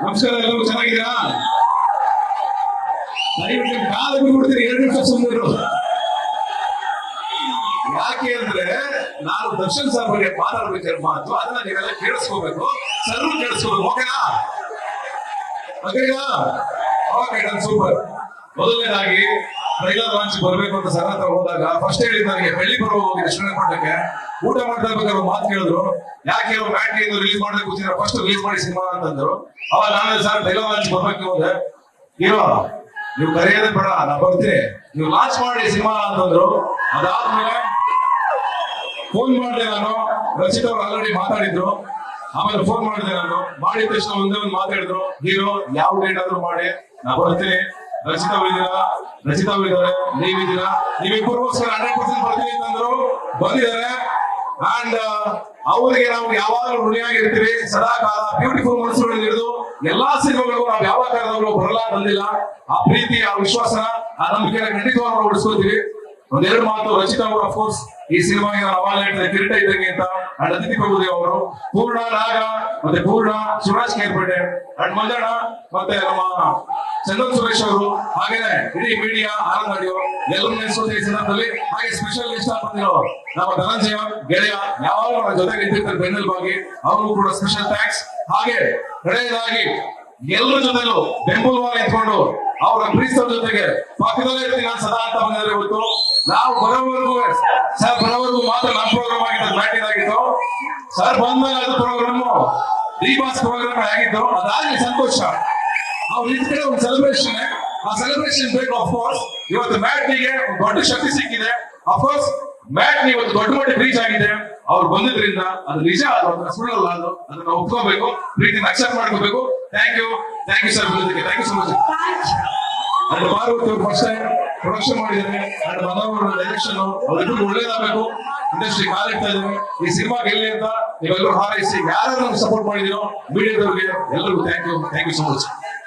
ನಮಸ್ಕಾರ, ಎಲ್ಲರೂ ಚೆನ್ನಾಗಿದ್ದೀರಾ? ದಯವಿಟ್ಟು ಕಾಲ ಬಿಡ್ಬಿಡ್ತೀನಿ, 2 ನಿಮಿಷ ಸುಮ್ಮನಿರು. ಯಾಕೆ ಅಂದ್ರೆ ನಾನು ದರ್ಶನ್ ಸರ್ ಬಗ್ಗೆ ಮಾತಾಡ್ಬೇಕಾದ್ರೆ ಮಾತು ಅದನ್ನ ನೀವೆಲ್ಲ ಕೇಳಿಸ್ಕೋಬೇಕು, ಸರ್ರು ಕೇಳಿಸ್ಕೋಬೇಕು. ಓಕೆನಾ? Okay, done, super. ಮೊದಲನೇದಾಗಿ ಟ್ರೈಲರ್ ಲಾಂಚ್ ಬರ್ಬೇಕು ಅಂತ ಸರ್ ಹತ್ರ ಹೋದಾಗ ಫಸ್ಟ್ ಹೇಳಿದ್ ನನಗೆ ಬೆಳ್ಳಿ ಪರ್ವ ಹೋಗಿದೆ ಶ್ರೀರಂಗಪಟ್ಟಣಕ್ಕೆ. ಊಟ ಮಾಡ್ತಾ ಇರ್ಬೇಕಾದ್ರೆ ಮಾತು ಕೇಳಿದ್ರು, ಯಾಕೆ ಮ್ಯಾಟ್ರಿ ರಿಲೀಸ್ ಮಾಡಬೇಕು ಕೂತಿದ್ರೆ ಫಸ್ಟ್ ರಿಲೀಸ್ ಮಾಡಿ ಸಿನಿಮಾ ಅಂತಂದ್ರು. ಅವಾಗ ನಾನು ಸರ್ ಟ್ರೈಲರ್ ಲಾಂಚ್ ಬರ್ಬೇಕು ಹೋದೆ. ಹೀರೋ ನೀವು ಕರೆಯೋದೇ ಬೇಡ, ನಾ ಬರ್ತೀನಿ, ನೀವು ಲಾಂಚ್ ಮಾಡಿ ಸಿನಿಮಾ ಅಂತಂದ್ರು. ಅದಾದ್ಮೇಲೆ ಫೋನ್ ಮಾಡಿದೆ ನಾನು, ರಚಿತ್ ಅವ್ರು ಆಲ್ರೆಡಿ ಮಾತಾಡಿದ್ರು. ಆಮೇಲೆ ಫೋನ್ ಮಾಡಿದೆ ನಾನು, ಮಾಡಿದ ತಕ್ಷಣ ಒಂದೇ ಒಂದು ಮಾತಾಡಿದ್ರು, ಹೀರೋ ಯಾವ ಡೇಟ್ ಆದ್ರೂ ಮಾಡಿ ನಾ ಬರ್ತೀನಿ. ರಚಿತ್ ಅವ್ರು ಇದ್ದಾರೆ, ನೀವಿದ್ದೀರಾ, ನೀವಿಬ್ಬರಿಗೋಸ್ಕರ 100% ಬರ್ತೀನಿ ಅಂತಂದ್ರು, ಬಂದಿದ್ದಾರೆ. ಅಂಡ್ ಅವ್ರಿಗೆ ನಾವು ಯಾವಾಗಲೂ ಋಣಿಯಾಗಿರ್ತೀವಿ ಸದಾ ಕಾಲ. ಬ್ಯೂಟಿಫುಲ್ ಮನಸ್ಸುಗಳನ್ನು ಹಿಡಿದು ಎಲ್ಲಾ ಸಿನಿಮಾಗಳಿಗೂ ನಾವು ಯಾವ ಕಾರಣದಲ್ಲೂ ಬರಲ್ಲ ಬಂದಿಲ್ಲ. ಆ ಪ್ರೀತಿ, ಆ ವಿಶ್ವಾಸನ, ಆ ನಂಬಿಕೆನ ಖಂಡಿತವಾಗ್ಲೂ ಉಳಿಸ್ಕೊಳ್ತೀವಿ. ಒಂದೆರಡು ಮಾತು, ರಚಿತಾ ಅವರು ಅಫ್ಕೋರ್ಸ್ ಈ ಸಿನಿಮಾಗೆ ನಾವು ಅವಾಗ ಹೇಳ್ತಾರೆ ಕಿರೀಟ ಇದ್ದಂಗೆ ಅಂತ. ಅಂಡ್ ಅತಿಥಿ ಪ್ರಭುದೇವ್ ಅವರು, ಪೂರ್ಣ ನಾಗ ಮತ್ತೆ ಪೂರ್ಣ ಶಿವರಾಜ್ ಕೇರ್ಪೇಟೆ, ಅಂಡ್ ಮಂಜಣ್ಣ ಮತ್ತೆ ನಮ್ಮ ಚಂದನ್ ಸುರೇಶ್ ಅವರು, ಹಾಗೇನೆ ಇಡೀ ಮೀಡಿಯಾ ಆನಂದ್ ಆಡಿಯೋ ಎಲ್ಲರೂ ನೆನೆಸ್ಕೊಳ್ತೀವಿ ಈ ಸಂದರ್ಭದಲ್ಲಿ. ಹಾಗೆ ಸ್ಪೆಷಲ್ ಗೆಸ್ಟ್ ಬಂದಿರೋ ನಮ್ಮ ಧನಂಜಯ ಗೆಳೆಯ, ಯಾವಾಗ ನಮ್ಮ ಜೊತೆಗೆ ನಿಂತಿರ್ತಾರೆ ಬೆನ್ನೆಲುಬಾಗಿ, ಅವರು ಕೂಡ ಸ್ಪೆಷಲ್ ಥ್ಯಾಂಕ್ಸ್. ಹಾಗೆ ಕಡೆಯದಾಗಿ ಎಲ್ಲರ ಜೊತೆಲೂ ಬೆಂಬಲವಾಗಿ ನಿಂತ್ಕೊಂಡು ಅವರ ಪ್ರೀತಿಸೋರ ಜೊತೆಗೆ ಪಕ್ಕದಲ್ಲೇ ಇರ್ತೀನಿ ನಾನು ಸದಾ ಅಂತ ಬಂದಿದ್ದಾರೆ. ಇವತ್ತು ನಾವು ಬರೋವರೆಗೂ ಸರ್ ಬರೋವರೆಗೂ ಮಾತ್ರ ನಮ್ಮ ಪ್ರೋಗ್ರಾಮ್ ಆಗಿದ್ದು, ಮ್ಯಾಟಿನ್ ಆಗಿತ್ತು. ಸರ್ ಬಂದ್ಮೇಲೆ ಅದು ಪ್ರೋಗ್ರಾಮ್ ಡಿ-ಬಾಸ್ ಪ್ರೋಗ್ರಾಮ್ ಆಗಿದ್ದು. ಅದಾಗಲಿ ಸಂತೋಷ. ಅವ್ರು ಇದ್ ಕಡೆ ಒಂದು ಸೆಲೆಬ್ರೇಷನ್, ಆ ಸೆಲೆಬ್ರೇಷನ್ ಬೇಕು. ಅಫ್ಕೋರ್ಸ್ ಇವತ್ತು ಮ್ಯಾಟ್ನಿಗೆ ದೊಡ್ಡ ಶಕ್ತಿ ಸಿಕ್ಕಿದೆ. ಅಫ್ಕೋರ್ಸ್ ಮ್ಯಾಟ್ನಿ ಇವತ್ತು ದೊಡ್ಡ ಮಟ್ಟಿಗೆ ರೀಚ್ ಆಗಿದೆ. ಅವ್ರು ಬಂದಿದ್ರಿಂದ ಅದು ನಿಜ, ಅದು ಸುಳ್ಳಲ್ಲ, ಅದನ್ನ ಒಪ್ಕೋಬೇಕು, ಪ್ರೀತಿನ ಅಕ್ಸೆಪ್ಟ್ ಮಾಡ್ಕೋಬೇಕು. ಥ್ಯಾಂಕ್ ಯು ಸರ್, ಬಂದಿದ್ದಕ್ಕೆ ಥ್ಯಾಂಕ್ ಯು ಸೊ ಮಚ್. ಅದು ಪಾರ್ವತಿ ಅವರು ಫಸ್ಟ್ ಟೈಮ್ ಪ್ರೊಡಕ್ಷನ್ ಮಾಡಿದ್ದಾರೆ, ಅಂಡ್ ಮನೋಹರ್ ಡೈರೆಕ್ಷನ್, ಅವ್ರಿಗೂ ಒಳ್ಳೇದಾಗಬೇಕು. ಇಂಡಸ್ಟ್ರಿ ಕಾಲಿಡ್ತಾ ಇದ್ದಾರೆ, ಈ ಸಿನಿಮಾ ಗೆಲ್ಲಿ ಅಂತ ನೀವೆಲ್ಲರೂ ಹಾರೈಸಿ. ಯಾರು ನಮ್ಗೆ ಸಪೋರ್ಟ್ ಮಾಡಿದಿರೋ ಮೀಡಿಯಾದವ್ರಿಗೆ ಎಲ್ಲರಿಗೂ ಥ್ಯಾಂಕ್ ಯು ಸೊ ಮಚ್.